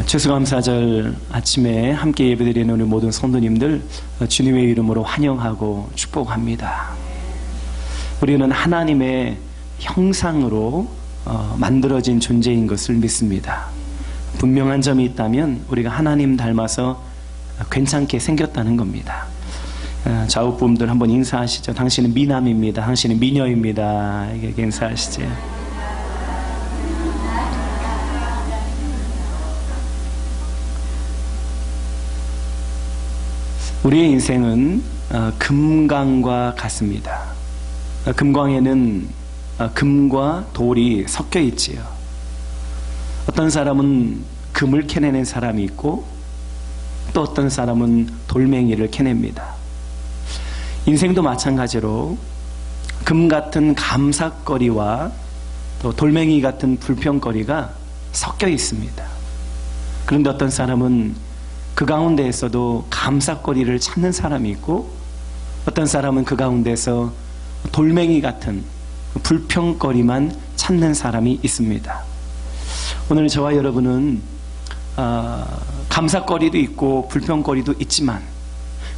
추수감사절 아침에 함께 예배드리는 우리 모든 성도님들 주님의 이름으로 환영하고 축복합니다. 우리는 하나님의 형상으로 만들어진 존재인 것을 믿습니다. 분명한 점이 있다면 우리가 하나님 닮아서 괜찮게 생겼다는 겁니다. 좌우분들 한번 인사하시죠. 당신은 미남입니다. 당신은 미녀입니다. 이렇게 인사하시죠. 우리의 인생은 금강과 같습니다. 금광에는 금과 돌이 섞여 있지요. 어떤 사람은 금을 캐내는 사람이 있고 또 어떤 사람은 돌멩이를 캐냅니다. 인생도 마찬가지로 금 같은 감삭거리와 또 돌멩이 같은 불평거리가 섞여 있습니다. 그런데 어떤 사람은 그 가운데에서도 감삭거리를 찾는 사람이 있고 어떤 사람은 그 가운데서 돌멩이 같은 불평거리만 찾는 사람이 있습니다. 오늘 저와 여러분은 감삭거리도 있고 불평거리도 있지만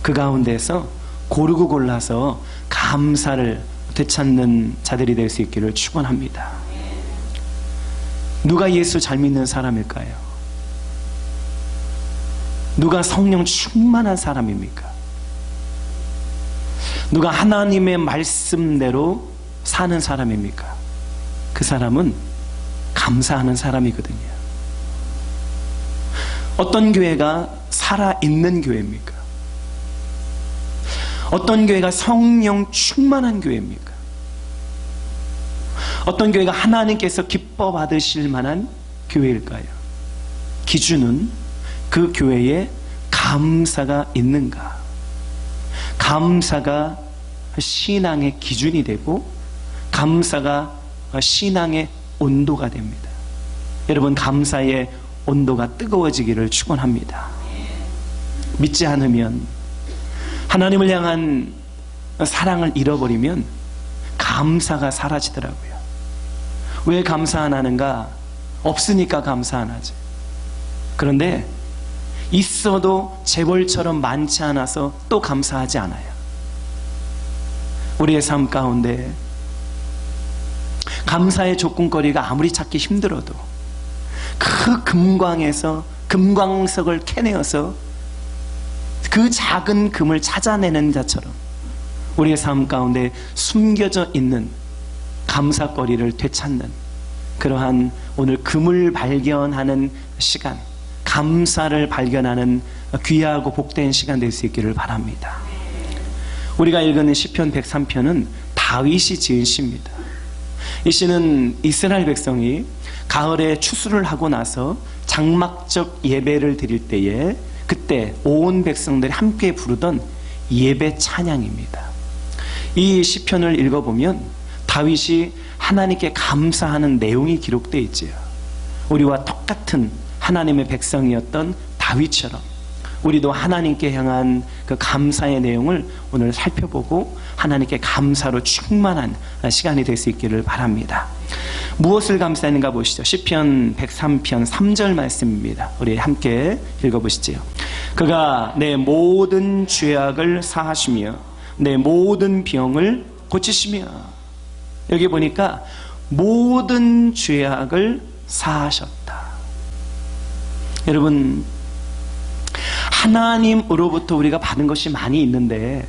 그 가운데서 고르고 골라서 감사를 되찾는 자들이 될 수 있기를 축원합니다. 누가 예수 잘 믿는 사람일까요? 누가 성령 충만한 사람입니까? 누가 하나님의 말씀대로 사는 사람입니까? 그 사람은 감사하는 사람이거든요. 어떤 교회가 살아있는 교회입니까? 어떤 교회가 성령 충만한 교회입니까? 어떤 교회가 하나님께서 기뻐 받으실 만한 교회일까요? 기준은 그 교회에 감사가 있는가? 감사가 신앙의 기준이 되고 감사가 신앙의 온도가 됩니다. 여러분, 감사의 온도가 뜨거워지기를 축원합니다. 믿지 않으면, 하나님을 향한 사랑을 잃어버리면 감사가 사라지더라고요. 왜 감사 안 하는가? 없으니까 감사 안 하지. 그런데 있어도 재벌처럼 많지 않아서 또 감사하지 않아요. 우리의 삶 가운데 감사의 조건거리가 아무리 찾기 힘들어도 그 금광에서 금광석을 캐내어서 그 작은 금을 찾아내는 자처럼 우리의 삶 가운데 숨겨져 있는 감사거리를 되찾는 그러한 오늘 금을 발견하는 시간, 감사를 발견하는 귀하고 복된 시간 될 수 있기를 바랍니다. 우리가 읽은 시편 103편은 다윗이 지은 시입니다. 이 시는 이스라엘 백성이 가을에 추수를 하고 나서 장막적 예배를 드릴 때에 그때 온 백성들이 함께 부르던 예배 찬양입니다. 이 시편을 읽어보면 다윗이 하나님께 감사하는 내용이 기록되어 있지요. 우리와 똑같은 하나님의 백성이었던 다윗처럼 우리도 하나님께 향한 그 감사의 내용을 오늘 살펴보고 하나님께 감사로 충만한 시간이 될 수 있기를 바랍니다. 무엇을 감사하는가 보시죠. 시편 103편 3절 말씀입니다. 우리 함께 읽어보시죠. 그가 내 모든 죄악을 사하시며 내 모든 병을 고치시며. 여기 보니까 모든 죄악을 사하셨다. 여러분, 하나님으로부터 우리가 받은 것이 많이 있는데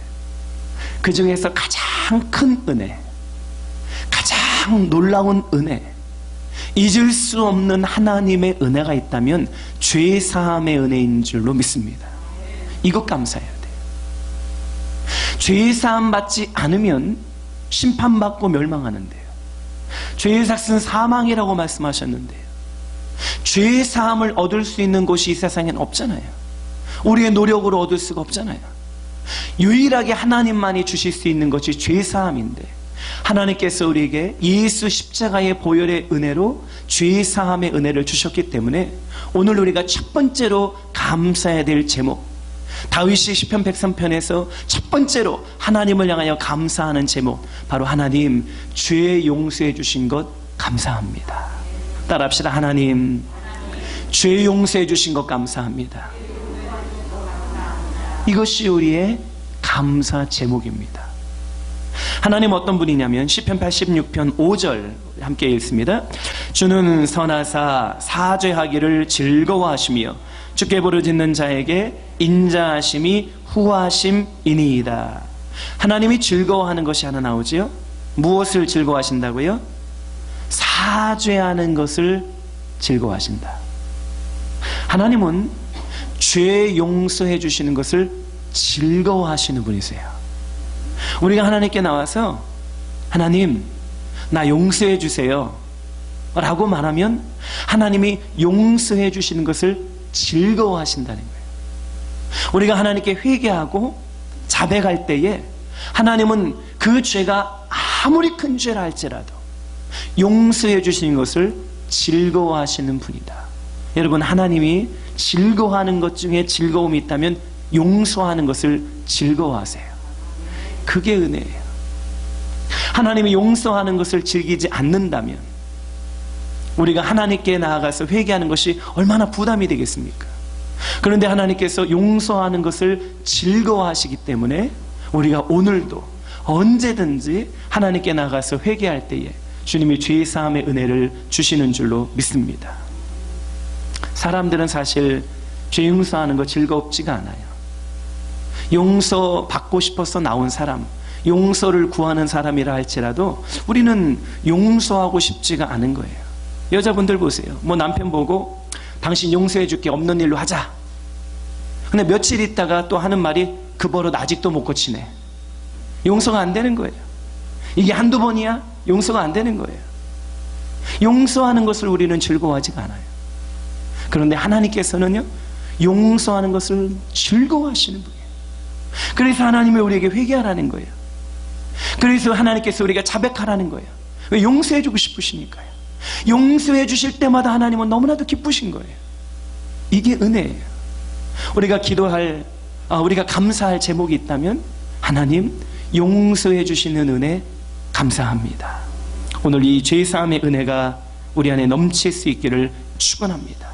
그 중에서 가장 큰 은혜, 가장 놀라운 은혜, 잊을 수 없는 하나님의 은혜가 있다면 죄사함의 은혜인 줄로 믿습니다. 이것 감사해야 돼요. 죄사함 받지 않으면 심판받고 멸망하는데요. 죄의 삭은 사망이라고 말씀하셨는데요. 죄사함을 얻을 수 있는 곳이 이 세상엔 없잖아요. 우리의 노력으로 얻을 수가 없잖아요. 유일하게 하나님만이 주실 수 있는 것이 죄사함인데 하나님께서 우리에게 예수 십자가의 보혈의 은혜로 죄사함의 은혜를 주셨기 때문에 오늘 우리가 첫 번째로 감사해야 될 제목, 다윗이 시편 103편에서 첫 번째로 하나님을 향하여 감사하는 제목, 바로 하나님 죄 용서해 주신 것 감사합니다. 따라합시다. 하나님 죄 용서해 주신 것 감사합니다. 이것이 우리의 감사 제목입니다. 하나님 어떤 분이냐면 시편 86편 5절 함께 읽습니다. 주는 선하사 사죄하기를 즐거워하시며 주께 부르짖는 자에게 인자하심이 후하심이니이다. 하나님이 즐거워하는 것이 하나 나오지요. 무엇을 즐거워하신다고요? 사죄하는 것을 즐거워하신다. 하나님은 죄 용서해 주시는 것을 즐거워하시는 분이세요. 우리가 하나님께 나와서 하나님 나 용서해 주세요 라고 말하면 하나님이 용서해 주시는 것을 즐거워하신다는 거예요. 우리가 하나님께 회개하고 자백할 때에 하나님은 그 죄가 아무리 큰 죄라 할지라도 용서해 주시는 것을 즐거워하시는 분이다. 여러분, 하나님이 즐거워하는 것 중에 즐거움이 있다면 용서하는 것을 즐거워하세요. 그게 은혜예요. 하나님이 용서하는 것을 즐기지 않는다면 우리가 하나님께 나아가서 회개하는 것이 얼마나 부담이 되겠습니까? 그런데 하나님께서 용서하는 것을 즐거워하시기 때문에 우리가 오늘도 언제든지 하나님께 나가서 회개할 때에 주님이 죄 사함의 은혜를 주시는 줄로 믿습니다. 사람들은 사실 죄 용서하는 거 즐겁지가 않아요. 용서 받고 싶어서 나온 사람, 용서를 구하는 사람이라 할지라도 우리는 용서하고 싶지가 않은 거예요. 여자분들 보세요. 뭐 남편 보고 당신 용서해 줄게, 없는 일로 하자. 근데 며칠 있다가 또 하는 말이 그 버릇 아직도 못 고치네. 용서가 안 되는 거예요. 이게 한두 번이야? 용서가 안 되는 거예요. 용서하는 것을 우리는 즐거워하지가 않아요. 그런데 하나님께서는요, 용서하는 것을 즐거워하시는 분이에요. 그래서 하나님이 우리에게 회개하라는 거예요. 그래서 하나님께서 우리가 자백하라는 거예요. 왜? 용서해 주고 싶으시니까요. 용서해 주실 때마다 하나님은 너무나도 기쁘신 거예요. 이게 은혜예요. 우리가 기도할, 우리가 감사할 제목이 있다면 하나님 용서해 주시는 은혜 감사합니다. 오늘 이 죄사함의 은혜가 우리 안에 넘칠 수 있기를 축원합니다.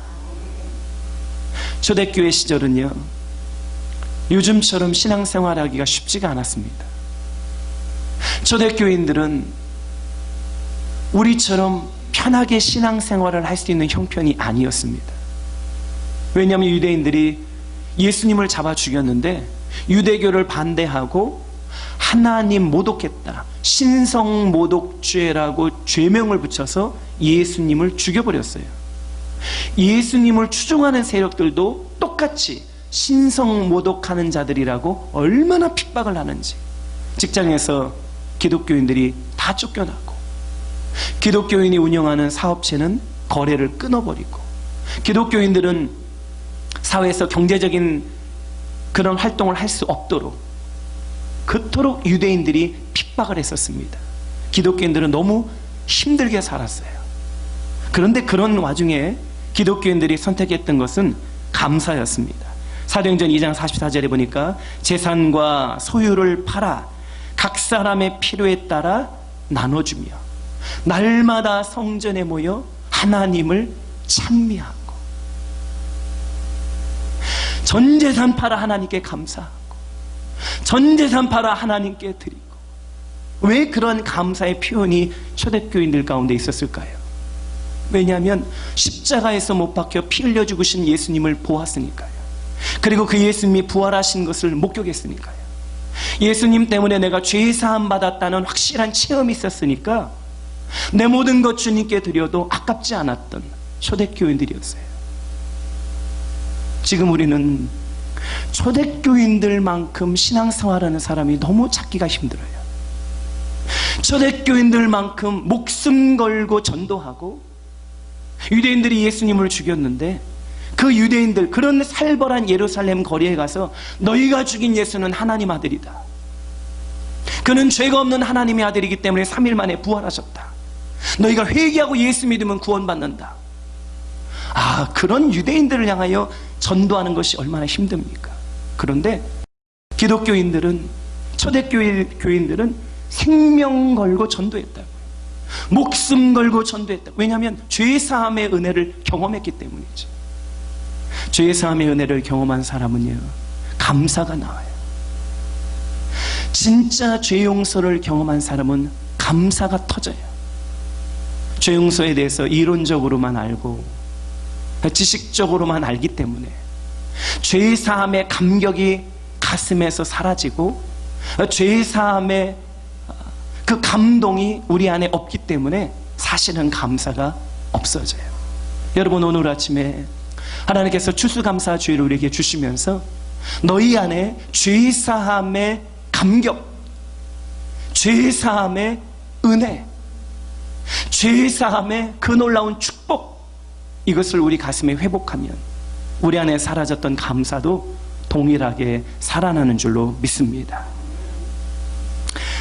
초대교회 시절은요, 요즘처럼 신앙생활하기가 쉽지가 않았습니다. 초대교인들은 우리처럼 편하게 신앙생활을 할 수 있는 형편이 아니었습니다. 왜냐하면 유대인들이 예수님을 잡아 죽였는데 유대교를 반대하고 하나님 모독했다, 신성 모독죄라고 죄명을 붙여서 예수님을 죽여버렸어요. 예수님을 추종하는 세력들도 똑같이 신성 모독하는 자들이라고 얼마나 핍박을 하는지 직장에서 기독교인들이 다 쫓겨나고, 기독교인이 운영하는 사업체는 거래를 끊어버리고, 기독교인들은 사회에서 경제적인 그런 활동을 할 수 없도록 그토록 유대인들이 핍박을 했었습니다. 기독교인들은 너무 힘들게 살았어요. 그런데 그런 와중에 기독교인들이 선택했던 것은 감사였습니다. 사도행전 2장 44절에 보니까 재산과 소유를 팔아 각 사람의 필요에 따라 나눠주며 날마다 성전에 모여 하나님을 찬미하고, 전 재산 팔아 하나님께 감사하고, 전 재산 팔아 하나님께 드리고. 왜 그런 감사의 표현이 초대교인들 가운데 있었을까요? 왜냐하면 십자가에서 못 박혀 피 흘려 죽으신 예수님을 보았으니까요. 그리고 그 예수님이 부활하신 것을 목격했으니까요. 예수님 때문에 내가 죄 사함 받았다는 확실한 체험이 있었으니까 내 모든 것 주님께 드려도 아깝지 않았던 초대교인들이었어요. 지금 우리는 초대교인들만큼 신앙생활하는 사람이 너무 찾기가 힘들어요. 초대교인들만큼 목숨 걸고 전도하고, 유대인들이 예수님을 죽였는데 그 유대인들, 그런 살벌한 예루살렘 거리에 가서 너희가 죽인 예수는 하나님 아들이다, 그는 죄가 없는 하나님의 아들이기 때문에 3일 만에 부활하셨다, 너희가 회개하고 예수 믿으면 구원받는다. 그런 유대인들을 향하여 전도하는 것이 얼마나 힘듭니까? 그런데 기독교인들은, 초대교인들은 생명 걸고 전도했다고요. 목숨 걸고 전도했다. 왜냐하면 죄사함의 은혜를 경험했기 때문이죠. 죄의 사함의 은혜를 경험한 사람은요, 감사가 나와요. 진짜 죄 용서를 경험한 사람은 감사가 터져요. 죄 용서에 대해서 이론적으로만 알고 지식적으로만 알기 때문에 죄의 사함의 감격이 가슴에서 사라지고 죄의 사함의 그 감동이 우리 안에 없기 때문에 사실은 감사가 없어져요. 여러분, 오늘 아침에 하나님께서 추수감사주의를 우리에게 주시면서 너희 안에 죄의 사함의 감격, 죄의 사함의 은혜, 죄의 사함의 그 놀라운 축복, 이것을 우리 가슴에 회복하면 우리 안에 사라졌던 감사도 동일하게 살아나는 줄로 믿습니다.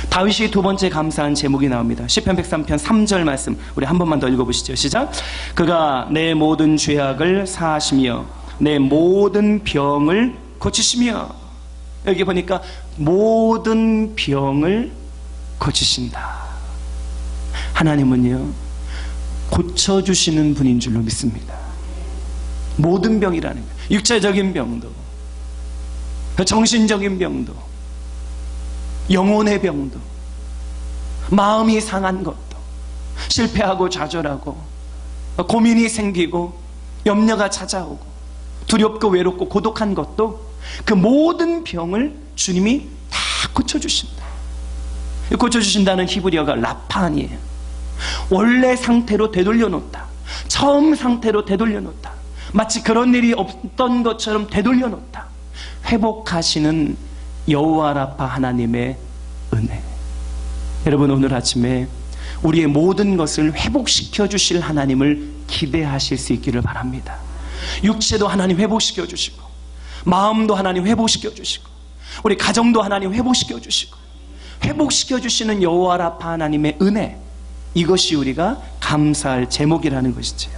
다윗이 두 번째 감사한 제목이 나옵니다. 시편 103편 3절 말씀, 우리 한 번만 더 읽어보시죠. 시작. 그가 내 모든 죄악을 사하시며 내 모든 병을 고치시며. 여기 보니까 모든 병을 고치신다. 하나님은요, 고쳐주시는 분인 줄로 믿습니다. 모든 병이라는 거예요. 육체적인 병도, 정신적인 병도, 영혼의 병도, 마음이 상한 것도, 실패하고 좌절하고 고민이 생기고 염려가 찾아오고 두렵고 외롭고 고독한 것도, 그 모든 병을 주님이 다 고쳐주신다. 고쳐주신다는 히브리어가 라판이에요. 원래 상태로 되돌려 놓다, 처음 상태로 되돌려 놓다, 마치 그런 일이 없던 것처럼 되돌려 놓다. 회복하시는 여호와 라파 하나님의 은혜. 여러분, 오늘 아침에 우리의 모든 것을 회복시켜 주실 하나님을 기대하실 수 있기를 바랍니다. 육체도 하나님 회복시켜 주시고, 마음도 하나님 회복시켜 주시고, 우리 가정도 하나님 회복시켜 주시고, 회복시켜 주시는 여호와 라파 하나님의 은혜, 이것이 우리가 감사할 제목이라는 것이지요.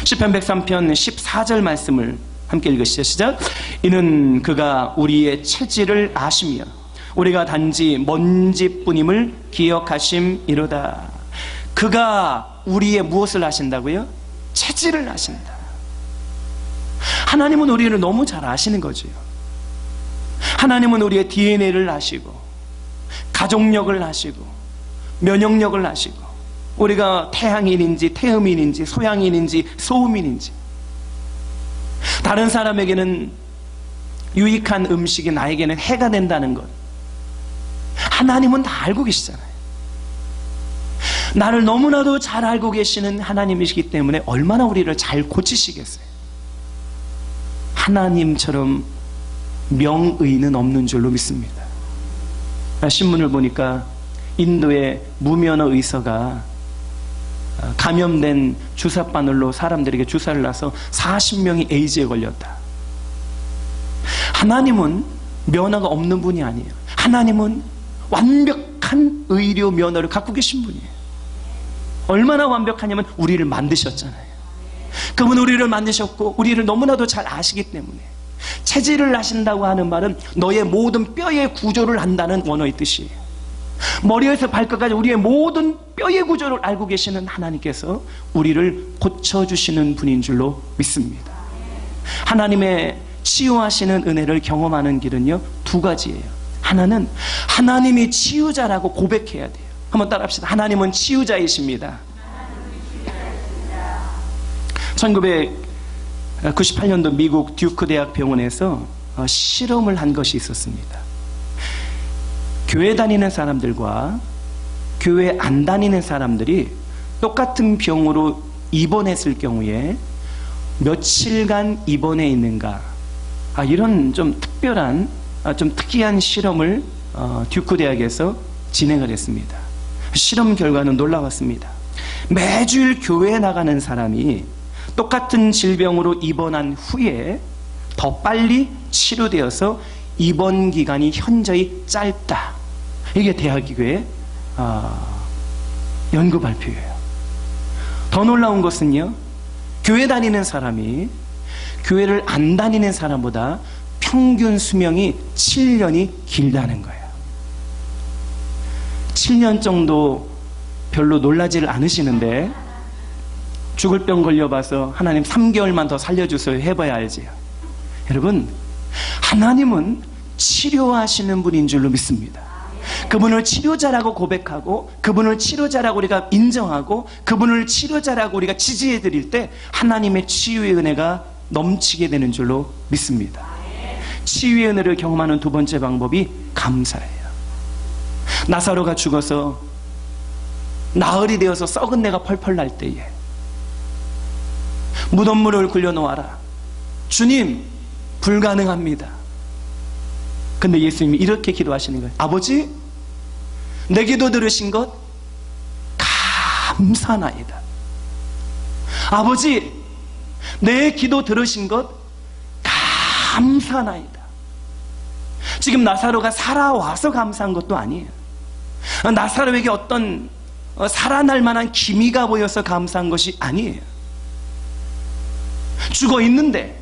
시편 103편 14절 말씀을 함께 읽으시죠. 시작. 이는 그가 우리의 체질을 아시며 우리가 단지 먼지뿐임을 기억하심이로다. 그가 우리의 무엇을 아신다고요? 체질을 아신다. 하나님은 우리를 너무 잘 아시는 거죠. 하나님은 우리의 DNA를 아시고, 가족력을 아시고, 면역력을 아시고, 우리가 태양인인지 태음인인지 소양인인지 소음인인지, 다른 사람에게는 유익한 음식이 나에게는 해가 된다는 것, 하나님은 다 알고 계시잖아요. 나를 너무나도 잘 알고 계시는 하나님이시기 때문에 얼마나 우리를 잘 고치시겠어요. 하나님처럼 명의는 없는 줄로 믿습니다. 신문을 보니까 인도의 무면허 의사가 감염된 주사바늘로 사람들에게 주사를 놔서 40명이 에이즈에 걸렸다. 하나님은 면허가 없는 분이 아니에요. 하나님은 완벽한 의료 면허를 갖고 계신 분이에요. 얼마나 완벽하냐면 우리를 만드셨잖아요. 그분 우리를 만드셨고 우리를 너무나도 잘 아시기 때문에, 체질을 아신다고 하는 말은 너의 모든 뼈의 구조를 안다는 원어의 뜻이에요. 머리에서 발끝까지 우리의 모든 뼈의 구조를 알고 계시는 하나님께서 우리를 고쳐주시는 분인 줄로 믿습니다. 하나님의 치유하시는 은혜를 경험하는 길은요, 두 가지예요. 하나는 하나님이 치유자라고 고백해야 돼요. 한번 따라합시다. 하나님은 치유자이십니다. 1998년도 미국 듀크 대학 병원에서 실험을 한 것이 있었습니다. 교회 다니는 사람들과 교회 안 다니는 사람들이 똑같은 병으로 입원했을 경우에 며칠간 입원해 있는가, 이런 좀 특별한, 좀 특이한 실험을 듀크 대학에서 진행을 했습니다. 실험 결과는 놀라웠습니다. 매주일 교회에 나가는 사람이 똑같은 질병으로 입원한 후에 더 빨리 치료되어서 입원 기간이 현저히 짧다. 이게 대학교의 연구 발표예요. 더 놀라운 것은요, 교회 다니는 사람이 교회를 안 다니는 사람보다 평균 수명이 7년이 길다는 거예요. 7년 정도 별로 놀라지를 않으시는데, 죽을 병 걸려봐서 하나님 3개월만 더 살려주세요 해봐야 알지요. 여러분, 하나님은 치료하시는 분인 줄로 믿습니다. 그분을 치료자라고 고백하고 그분을 치료자라고 우리가 인정하고 그분을 치료자라고 우리가 지지해 드릴 때 하나님의 치유의 은혜가 넘치게 되는 줄로 믿습니다. 치유의 은혜를 경험하는 두 번째 방법이 감사예요. 나사로가 죽어서 나흘이 되어서 썩은 내가 펄펄 날 때에 무덤물을 굴려놓아라. 주님, 불가능합니다. 근데 예수님이 이렇게 기도하시는 거예요. 아버지, 내 기도 들으신 것 감사나이다. 아버지, 내 기도 들으신 것 감사나이다. 지금 나사로가 살아와서 감사한 것도 아니에요. 나사로에게 어떤 살아날 만한 기미가 보여서 감사한 것이 아니에요. 죽어 있는데,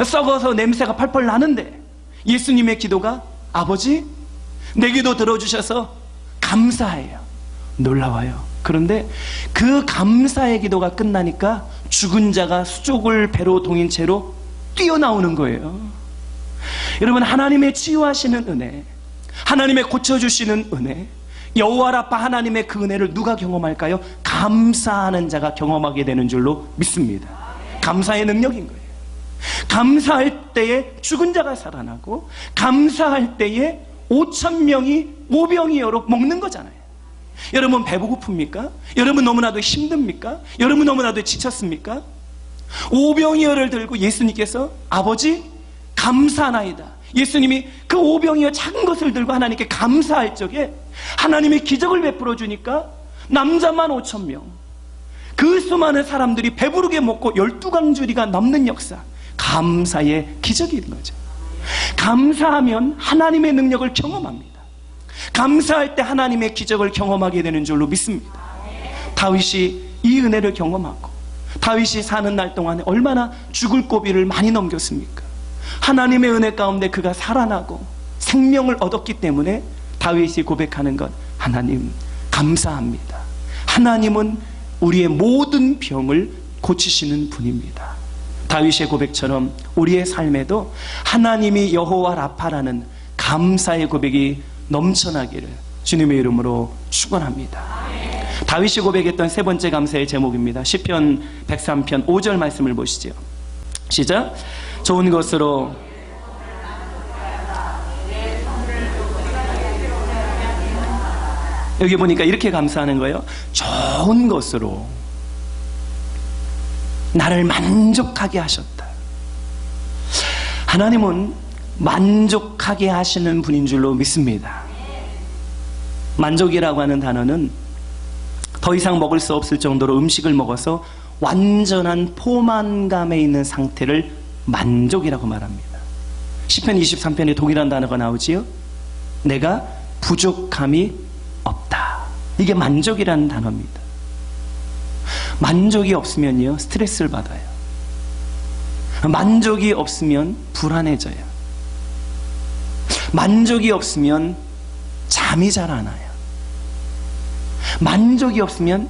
썩어서 냄새가 펄펄 나는데 예수님의 기도가 아버지, 내 기도 들어주셔서 감사해요. 놀라워요. 그런데 그 감사의 기도가 끝나니까 죽은 자가 수족을 배로 동인 채로 뛰어나오는 거예요. 여러분, 하나님의 치유하시는 은혜, 하나님의 고쳐주시는 은혜, 여호와 라파 하나님의 그 은혜를 누가 경험할까요? 감사하는 자가 경험하게 되는 줄로 믿습니다. 감사의 능력인 거예요. 감사할 때에 죽은 자가 살아나고 감사할 때에 5,000명이 오병이어로 먹는 거잖아요. 여러분, 배고픕니까? 여러분, 너무나도 힘듭니까? 여러분, 너무나도 지쳤습니까? 오병이어를 들고 예수님께서 아버지 감사나이다. 예수님이 그 오병이어 작은 것을 들고 하나님께 감사할 적에 하나님의 기적을 베풀어 주니까 남자만 5,000명, 그 수많은 사람들이 배부르게 먹고 12강주리가 넘는 역사, 감사의 기적인 거죠. 감사하면 하나님의 능력을 경험합니다. 감사할 때 하나님의 기적을 경험하게 되는 줄로 믿습니다. 다윗이 이 은혜를 경험하고 다윗이 사는 날 동안에 얼마나 죽을 고비를 많이 넘겼습니까? 하나님의 은혜 가운데 그가 살아나고 생명을 얻었기 때문에 다윗이 고백하는 것, 하나님 감사합니다. 하나님은 우리의 모든 병을 고치시는 분입니다. 다윗의 고백처럼 우리의 삶에도 하나님이 여호와 라파라는 감사의 고백이 넘쳐나기를 주님의 이름으로 축원합니다. 다윗이 고백했던 세 번째 감사의 제목입니다. 시편 103편 5절 말씀을 보시죠. 시작. 좋은 것으로 여기 보니까 이렇게 감사하는 거예요. 좋은 것으로 나를 만족하게 하셨다. 하나님은 만족하게 하시는 분인 줄로 믿습니다. 만족이라고 하는 단어는 더 이상 먹을 수 없을 정도로 음식을 먹어서 완전한 포만감에 있는 상태를 만족이라고 말합니다. 시편 23편에 동일한 단어가 나오지요. 내가 부족함이 없다. 이게 만족이라는 단어입니다. 만족이 없으면요, 스트레스를 받아요. 만족이 없으면 불안해져요. 만족이 없으면 잠이 잘 안 와요. 만족이 없으면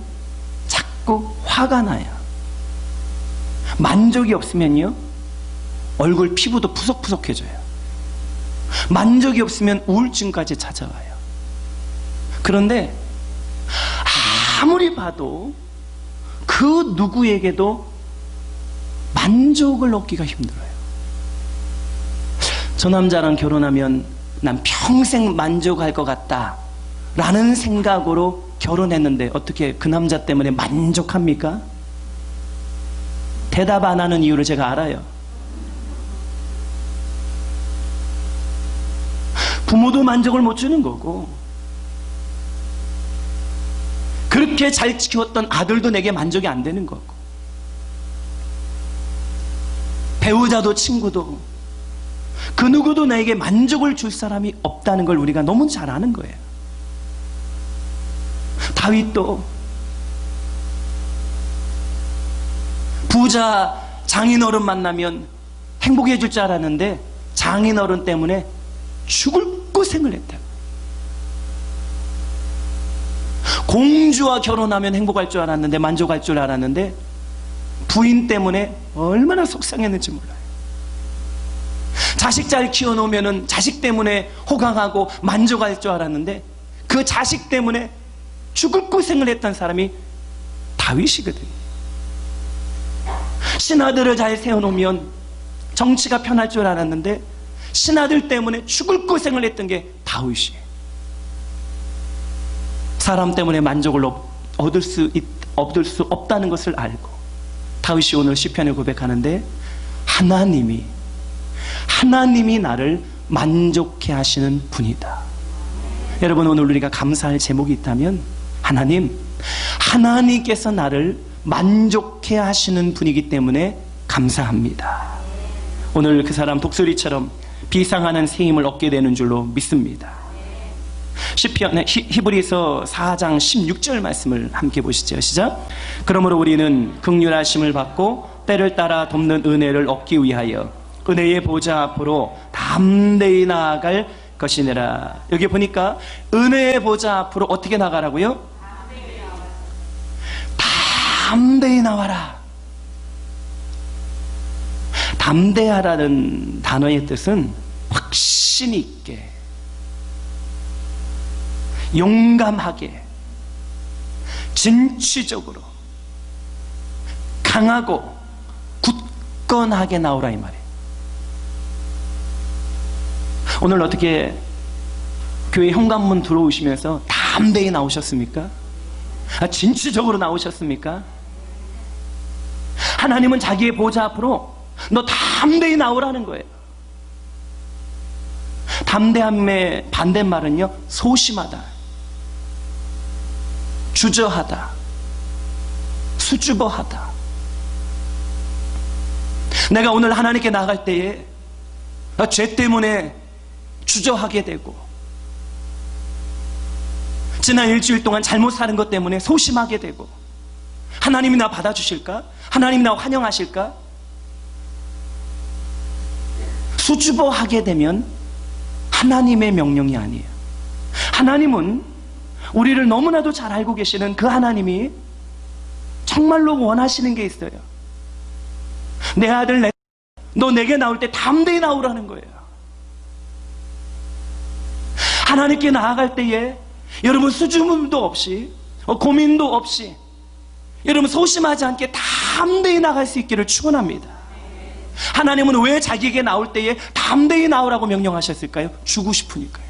자꾸 화가 나요. 만족이 없으면요, 얼굴 피부도 푸석푸석해져요. 만족이 없으면 우울증까지 찾아와요. 그런데 아무리 봐도 그 누구에게도 만족을 얻기가 힘들어요. 저 남자랑 결혼하면 난 평생 만족할 것 같다 라는 생각으로 결혼했는데 어떻게 그 남자 때문에 만족합니까? 대답 안 하는 이유를 제가 알아요. 부모도 만족을 못 주는 거고, 그렇게 잘 키웠던 아들도 내게 만족이 안 되는 거고, 배우자도 친구도 그 누구도 나에게 만족을 줄 사람이 없다는 걸 우리가 너무 잘 아는 거예요. 다윗도 부자 장인어른 만나면 행복해 줄 줄 알았는데 장인어른 때문에 죽을 고생을 했다. 공주와 결혼하면 행복할 줄 알았는데, 만족할 줄 알았는데 부인 때문에 얼마나 속상했는지 몰라요. 자식 잘 키워놓으면 자식 때문에 호강하고 만족할 줄 알았는데 그 자식 때문에 죽을 고생을 했던 사람이 다윗이거든요. 신하들을 잘 세워놓으면 정치가 편할 줄 알았는데 신하들 때문에 죽을 고생을 했던 게 다윗이에요. 사람 때문에 만족을 얻을 수 없다는 것을 알고 다윗이 오늘 시편에 고백하는데 하나님이 나를 만족해 하시는 분이다. 여러분, 오늘 우리가 감사할 제목이 있다면 하나님께서 나를 만족해 하시는 분이기 때문에 감사합니다. 오늘 그 사람 독수리처럼 비상하는 새 힘을 얻게 되는 줄로 믿습니다. 히브리서 4장 16절 말씀을 함께 보시죠. 시작. 그러므로 우리는 긍휼하심을 받고 때를 따라 돕는 은혜를 얻기 위하여 은혜의 보좌 앞으로 담대히 나아갈 것이니라. 여기 보니까 은혜의 보좌 앞으로 어떻게 나가라고요? 담대히 나와라. 담대하라는 단어의 뜻은 확신 있게, 용감하게, 진취적으로, 강하고 굳건하게 나오라 이 말이에요. 오늘 어떻게 교회 현관문 들어오시면서 담대히 나오셨습니까? 진취적으로 나오셨습니까? 하나님은 자기의 보좌 앞으로 너 담대히 나오라는 거예요. 담대함의 반대말은요, 소심하다, 주저하다, 수줍어하다. 내가 오늘 하나님께 나갈 때에 죄 때문에 주저하게 되고, 지난 일주일 동안 잘못 사는 것 때문에 소심하게 되고, 하나님이 나 받아주실까? 하나님이 나 환영하실까? 수줍어하게 되면 하나님의 명령이 아니에요. 하나님은 우리를 너무나도 잘 알고 계시는 그 하나님이 정말로 원하시는 게 있어요. 내 아들, 너 내게 나올 때 담대히 나오라는 거예요. 하나님께 나아갈 때에 여러분 수줍음도 없이, 고민도 없이, 여러분 소심하지 않게 담대히 나갈 수 있기를 축원합니다. 하나님은 왜 자기에게 나올 때에 담대히 나오라고 명령하셨을까요? 주고 싶으니까요.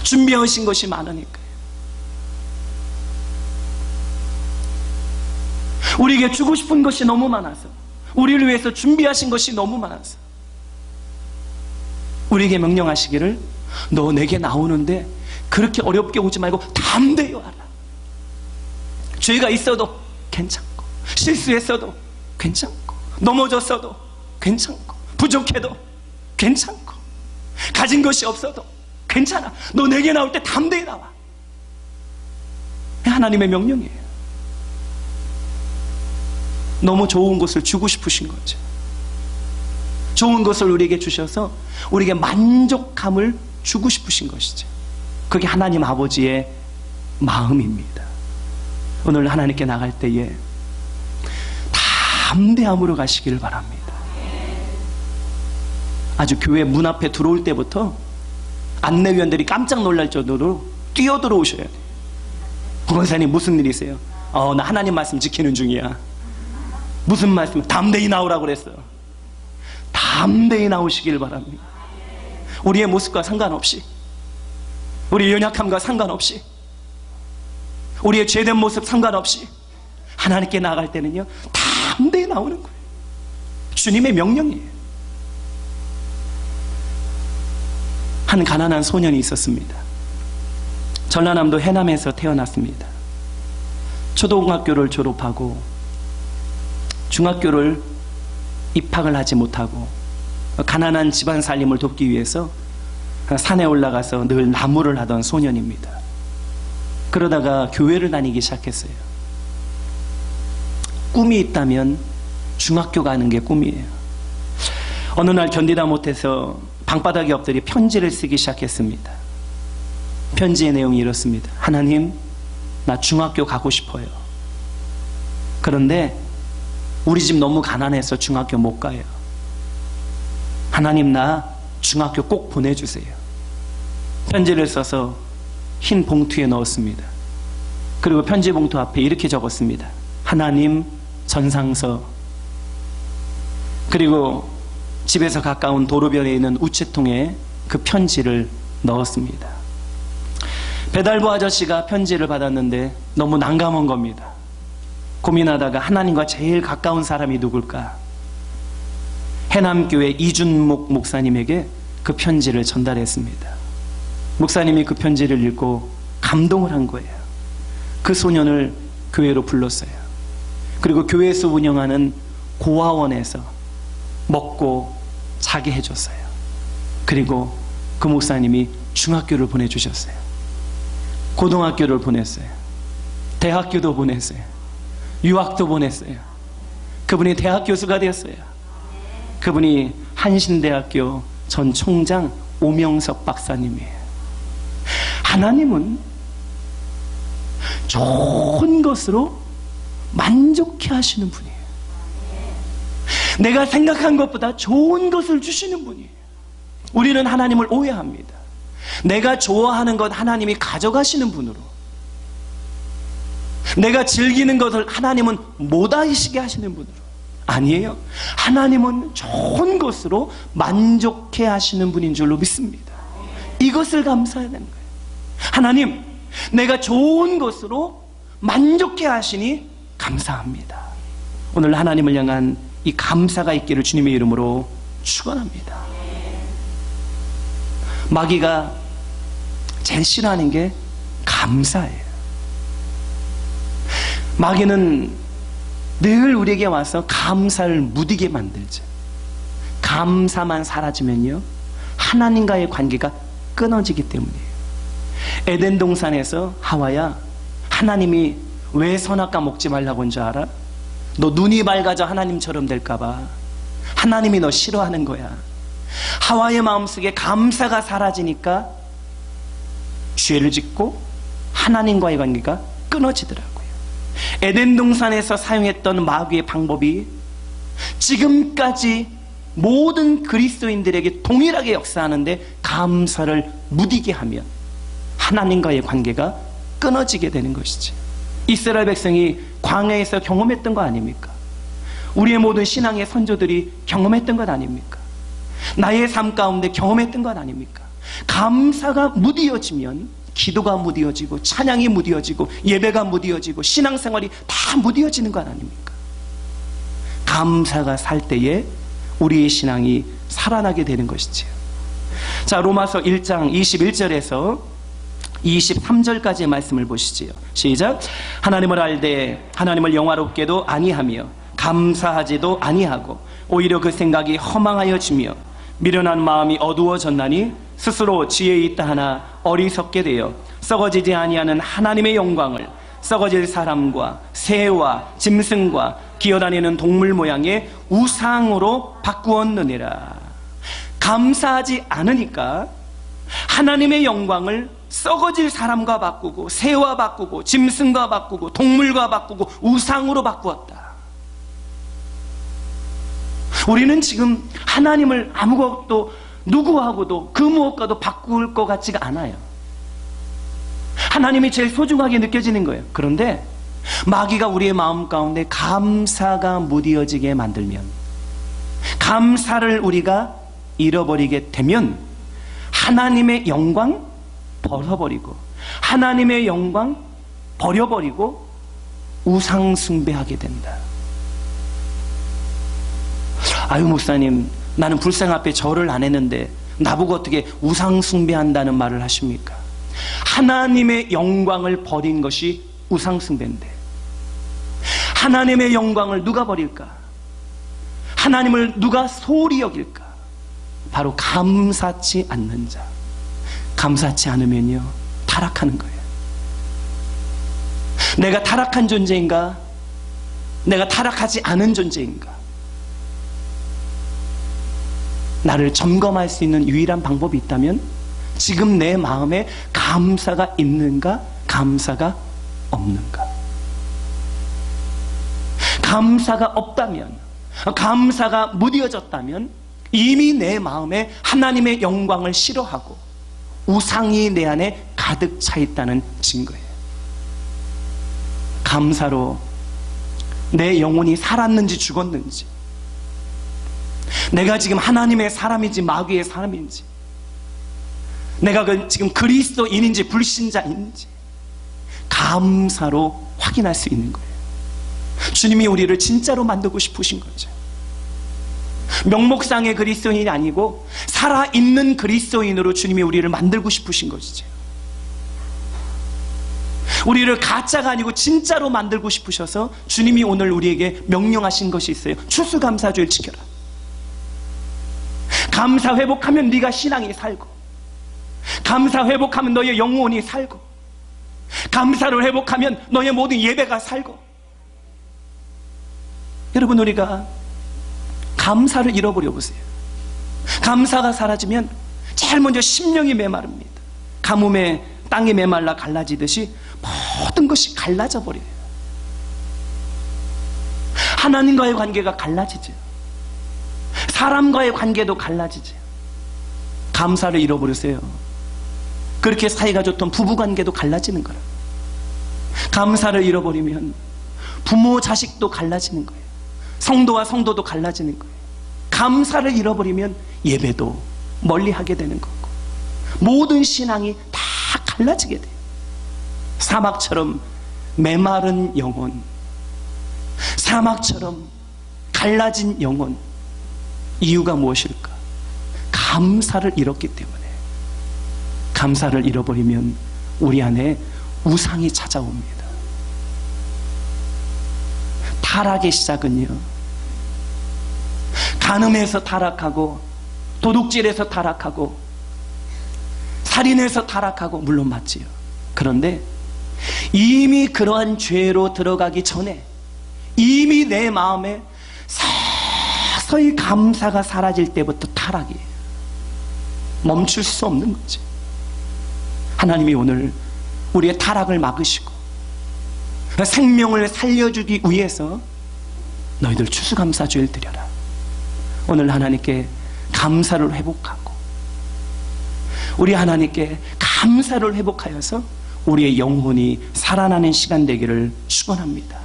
준비하신 것이 많으니까요. 우리에게 주고 싶은 것이 너무 많아서, 우리를 위해서 준비하신 것이 너무 많아서 우리에게 명령하시기를, 너 내게 나오는데 그렇게 어렵게 오지 말고 담대히 와라. 죄가 있어도 괜찮고, 실수했어도 괜찮고, 넘어졌어도 괜찮고, 부족해도 괜찮고, 가진 것이 없어도 괜찮아. 너 내게 나올 때 담대히 나와. 하나님의 명령이에요. 너무 좋은 것을 주고 싶으신 거죠. 좋은 것을 우리에게 주셔서 우리에게 만족함을 주고 싶으신 것이죠. 그게 하나님 아버지의 마음입니다. 오늘 하나님께 나갈 때에 담대함으로 가시기를 바랍니다. 아주 교회 문 앞에 들어올 때부터 안내위원들이 깜짝 놀랄 정도로 뛰어들어오셔야 돼요. 권사님 무슨 일이세요? 나 하나님 말씀 지키는 중이야. 무슨 말씀? 담대히 나오라고 그랬어요. 담대히 나오시길 바랍니다. 우리의 모습과 상관없이, 우리의 연약함과 상관없이, 우리의 죄된 모습 상관없이 하나님께 나아갈 때는요, 담대히 나오는 거예요. 주님의 명령이에요. 한 가난한 소년이 있었습니다. 전라남도 해남에서 태어났습니다. 초등학교를 졸업하고 중학교를 입학을 하지 못하고 가난한 집안 살림을 돕기 위해서 산에 올라가서 늘 나무를 하던 소년입니다. 그러다가 교회를 다니기 시작했어요. 꿈이 있다면 중학교 가는 게 꿈이에요. 어느 날 견디다 못해서 방바닥에 엎드려 편지를 쓰기 시작했습니다. 편지의 내용이 이렇습니다. 하나님, 나 중학교 가고 싶어요. 그런데 우리 집 너무 가난해서 중학교 못 가요. 하나님 나 중학교 꼭 보내주세요. 편지를 써서 흰 봉투에 넣었습니다. 그리고 편지 봉투 앞에 이렇게 적었습니다. 하나님 전상서. 그리고 집에서 가까운 도로변에 있는 우체통에 그 편지를 넣었습니다. 배달부 아저씨가 편지를 받았는데 너무 난감한 겁니다. 고민하다가 하나님과 제일 가까운 사람이 누굴까? 해남교회 이준목 목사님에게 그 편지를 전달했습니다. 목사님이 그 편지를 읽고 감동을 한 거예요. 그 소년을 교회로 불렀어요. 그리고 교회에서 운영하는 고아원에서 먹고 자게 해줬어요. 그리고 그 목사님이 중학교를 보내주셨어요. 고등학교를 보냈어요. 대학교도 보냈어요. 유학도 보냈어요. 그분이 대학 교수가 되었어요. 그분이 한신대학교 전 총장 오명석 박사님이에요. 하나님은 좋은 것으로 만족해 하시는 분이에요. 내가 생각한 것보다 좋은 것을 주시는 분이에요. 우리는 하나님을 오해합니다. 내가 좋아하는 것 하나님이 가져가시는 분으로, 내가 즐기는 것을 하나님은 못 하시게 하시는 분으로. 아니에요. 하나님은 좋은 것으로 만족해 하시는 분인 줄로 믿습니다. 이것을 감사해야 되는 거예요. 하나님, 내가 좋은 것으로 만족해 하시니 감사합니다. 오늘 하나님을 향한 이 감사가 있기를 주님의 이름으로 축원합니다. 마귀가 제일 싫어하는 게 감사예요. 마귀는 늘 우리에게 와서 감사를 무디게 만들죠. 감사만 사라지면요, 하나님과의 관계가 끊어지기 때문이에요. 에덴 동산에서 하와야, 하나님이 왜 선악과 먹지 말라고 한 줄 알아? 너 눈이 밝아져 하나님처럼 될까봐. 하나님이 너 싫어하는 거야. 하와의 마음속에 감사가 사라지니까 죄를 짓고 하나님과의 관계가 끊어지더라고요. 에덴 동산에서 사용했던 마귀의 방법이 지금까지 모든 그리스도인들에게 동일하게 역사하는데, 감사를 무디게 하면 하나님과의 관계가 끊어지게 되는 것이지. 이스라엘 백성이 광야에서 경험했던 거 아닙니까? 우리의 모든 신앙의 선조들이 경험했던 것 아닙니까? 나의 삶 가운데 경험했던 것 아닙니까? 감사가 무디어지면 기도가 무디어지고, 찬양이 무디어지고, 예배가 무디어지고, 신앙생활이 다 무디어지는 것 아닙니까? 감사가 살 때에 우리의 신앙이 살아나게 되는 것이지요. 자, 로마서 1장 21절에서 23절까지의 말씀을 보시지요. 시작. 하나님을 알되 하나님을 영화롭게도 아니하며 감사하지도 아니하고 오히려 그 생각이 허망하여지며 미련한 마음이 어두워졌나니 스스로 지혜 있다 하나 어리석게 되어 썩어지지 아니하는 하나님의 영광을 썩어질 사람과 새와 짐승과 기어다니는 동물 모양의 우상으로 바꾸었느니라. 감사하지 않으니까 하나님의 영광을 썩어질 사람과 바꾸고, 새와 바꾸고, 짐승과 바꾸고, 동물과 바꾸고, 우상으로 바꾸었다. 우리는 지금 하나님을 아무것도 누구하고도 그 무엇과도 바꿀 것 같지가 않아요. 하나님이 제일 소중하게 느껴지는 거예요. 그런데 마귀가 우리의 마음 가운데 감사가 무디어지게 만들면, 감사를 우리가 잃어버리게 되면 하나님의 영광 벗어버리고, 하나님의 영광 버려버리고 우상 숭배하게 된다. 아유 목사님, 나는 불상 앞에 절을 안 했는데 나보고 어떻게 우상 숭배한다는 말을 하십니까? 하나님의 영광을 버린 것이 우상 숭배인데, 하나님의 영광을 누가 버릴까? 하나님을 누가 소홀히 여길까? 바로 감사치 않는 자. 감사치 않으면요, 타락하는 거예요. 내가 타락한 존재인가? 내가 타락하지 않은 존재인가? 나를 점검할 수 있는 유일한 방법이 있다면 지금 내 마음에 감사가 있는가, 감사가 없는가. 감사가 없다면, 감사가 무뎌졌다면 이미 내 마음에 하나님의 영광을 싫어하고 우상이 내 안에 가득 차 있다는 증거예요. 감사로 내 영혼이 살았는지 죽었는지, 내가 지금 하나님의 사람인지 마귀의 사람인지, 내가 지금 그리스도인인지 불신자인지 감사로 확인할 수 있는 거예요. 주님이 우리를 진짜로 만들고 싶으신 거죠. 명목상의 그리스도인이 아니고 살아있는 그리스도인으로 주님이 우리를 만들고 싶으신 것이죠. 우리를 가짜가 아니고 진짜로 만들고 싶으셔서 주님이 오늘 우리에게 명령하신 것이 있어요. 추수감사주를 지켜라. 감사 회복하면 네가 신앙이 살고, 감사 회복하면 너의 영혼이 살고, 감사를 회복하면 너의 모든 예배가 살고. 여러분, 우리가 감사를 잃어버려 보세요. 감사가 사라지면 제일 먼저 심령이 메마릅니다. 가뭄에 땅이 메말라 갈라지듯이 모든 것이 갈라져 버려요. 하나님과의 관계가 갈라지죠. 사람과의 관계도 갈라지죠. 감사를 잃어버리세요. 그렇게 사이가 좋던 부부관계도 갈라지는 거라. 감사를 잃어버리면 부모 자식도 갈라지는 거예요. 성도와 성도도 갈라지는 거예요. 감사를 잃어버리면 예배도 멀리하게 되는 거고, 모든 신앙이 다 갈라지게 돼요. 사막처럼 메마른 영혼, 사막처럼 갈라진 영혼, 이유가 무엇일까? 감사를 잃었기 때문에. 감사를 잃어버리면 우리 안에 우상이 찾아옵니다. 타락의 시작은요, 간음에서 타락하고, 도둑질에서 타락하고, 살인해서 타락하고, 물론 맞지요. 그런데 이미 그러한 죄로 들어가기 전에 이미 내 마음에 서서히 감사가 사라질 때부터 타락이에요. 멈출 수 없는 거지. 하나님이 오늘 우리의 타락을 막으시고 생명을 살려주기 위해서 너희들 추수감사주일 드려라. 오늘 하나님께 감사를 회복하고, 우리 하나님께 감사를 회복하여서 우리의 영혼이 살아나는 시간 되기를 축원합니다.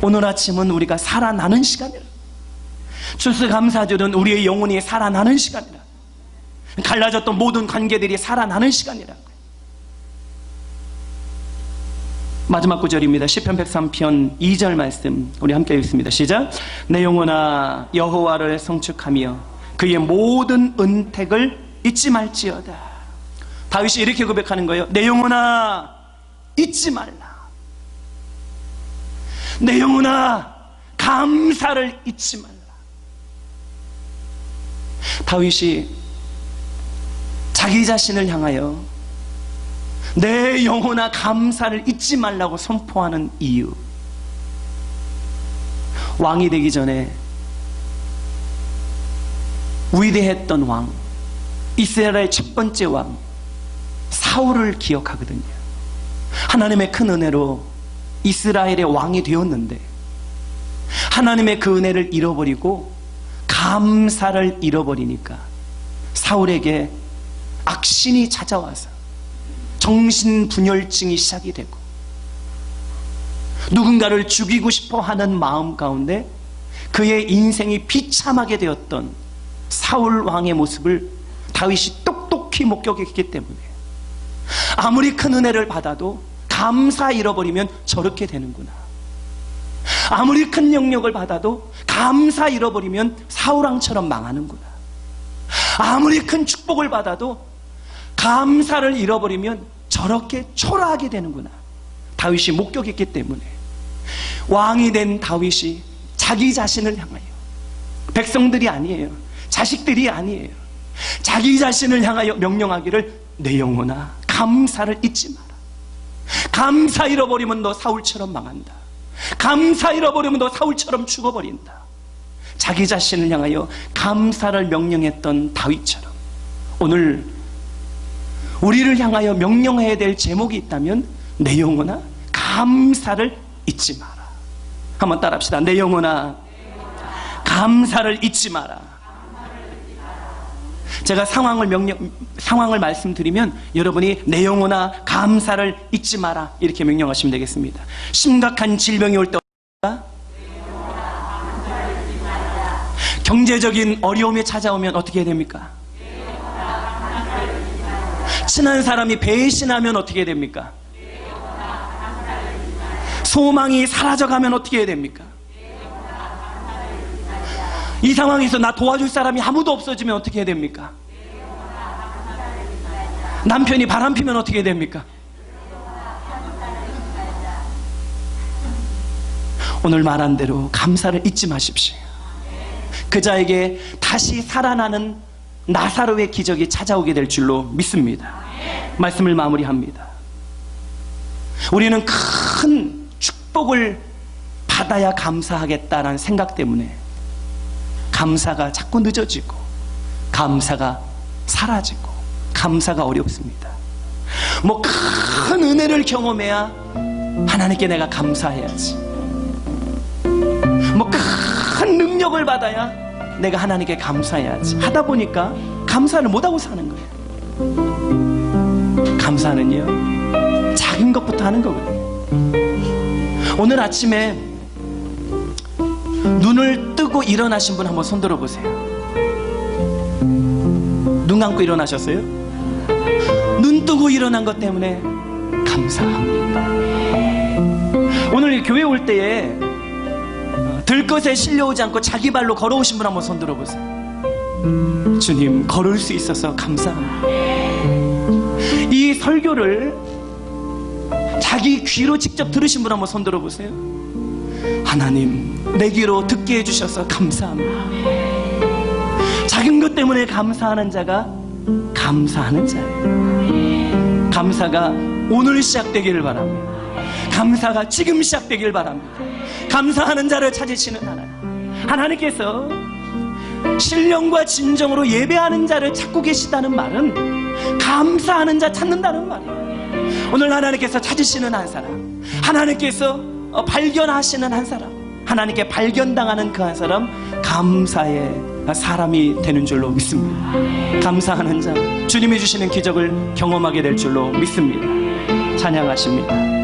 오늘 아침은 우리가 살아나는 시간이라. 추수감사주는 우리의 영혼이 살아나는 시간이라. 갈라졌던 모든 관계들이 살아나는 시간이라. 마지막 구절입니다. 시편 103편 2절 말씀 우리 함께 읽습니다. 시작. 내 영혼아 여호와를 성축하며 그의 모든 은택을 잊지 말지어다. 다윗이 이렇게 고백하는 거예요. 내 영혼아 잊지 말라. 내 영혼아 감사를 잊지 말라. 다윗이 자기 자신을 향하여 내 영혼아 감사를 잊지 말라고 선포하는 이유, 왕이 되기 전에 위대했던 왕, 이스라엘의 첫 번째 왕 사울을 기억하거든요. 하나님의 큰 은혜로 이스라엘의 왕이 되었는데 하나님의 그 은혜를 잃어버리고 감사를 잃어버리니까 사울에게 악신이 찾아와서 정신분열증이 시작이 되고 누군가를 죽이고 싶어 하는 마음 가운데 그의 인생이 비참하게 되었던 사울 왕의 모습을 다윗이 똑똑히 목격했기 때문에 아무리 큰 은혜를 받아도 감사 잃어버리면 저렇게 되는구나. 아무리 큰 영역을 받아도 감사 잃어버리면 사울왕처럼 망하는구나. 아무리 큰 축복을 받아도 감사를 잃어버리면 저렇게 초라하게 되는구나. 다윗이 목격했기 때문에 왕이 된 다윗이 자기 자신을 향하여, 백성들이 아니에요, 자식들이 아니에요, 자기 자신을 향하여 명령하기를 내 영혼아 감사를 잊지 마라. 감사 잃어버리면 너 사울처럼 망한다. 감사 잃어버리면 너 사울처럼 죽어버린다. 자기 자신을 향하여 감사를 명령했던 다윗처럼 오늘 우리를 향하여 명령해야 될 제목이 있다면 내 영혼아 감사를 잊지 마라. 한번 따라합시다. 내 영혼아, 감사를 잊지 마라. 제가 상황을 말씀드리면 여러분이 내 영혼아 감사를 잊지 마라 이렇게 명령하시면 되겠습니다. 심각한 질병이 올 때 경제적인 어려움이 찾아오면 어떻게 해야 됩니까? 친한 사람이 배신하면 어떻게 해야 됩니까? 소망이 사라져가면 어떻게 해야 됩니까? 이 상황에서 나 도와줄 사람이 아무도 없어지면 어떻게 해야 됩니까? 남편이 바람피면 어떻게 해야 됩니까? 오늘 말한 대로 감사를 잊지 마십시오. 그 자에게 다시 살아나는 나사로의 기적이 찾아오게 될 줄로 믿습니다. 말씀을 마무리합니다. 우리는 큰 축복을 받아야 감사하겠다는 생각 때문에 감사가 자꾸 늦어지고 감사가 사라지고 감사가 어렵습니다. 뭐 큰 은혜를 경험해야 하나님께 내가 감사해야지, 뭐 큰 능력을 받아야 내가 하나님께 감사해야지 하다 보니까 감사를 못하고 사는 거예요. 감사는요 작은 것부터 하는 거거든요. 오늘 아침에 눈을 뜨고 일어나신 분 한번 손 들어보세요. 눈 감고 일어나셨어요? 눈 뜨고 일어난 것 때문에 감사합니다. 오늘 교회 올 때에 들것에 실려오지 않고 자기 발로 걸어오신 분 한번 손 들어보세요. 주님, 걸을 수 있어서 감사합니다. 이 설교를 자기 귀로 직접 들으신 분 한번 손 들어보세요. 하나님, 내 귀로 듣게 해주셔서 감사합니다. 작은 것 때문에 감사하는 자가 감사하는 자예요. 감사가 오늘 시작되기를 바랍니다. 감사가 지금 시작되기를 바랍니다. 감사하는 자를 찾으시는 하나님, 하나님께서 신령과 진정으로 예배하는 자를 찾고 계시다는 말은 감사하는 자 찾는다는 말이에요. 오늘 하나님께서 찾으시는 한 사람, 하나님께서 발견하시는 한 사람, 하나님께 발견당하는 그 한 사람, 감사의 사람이 되는 줄로 믿습니다. 감사하는 자, 주님이 주시는 기적을 경험하게 될 줄로 믿습니다. 찬양하십니다.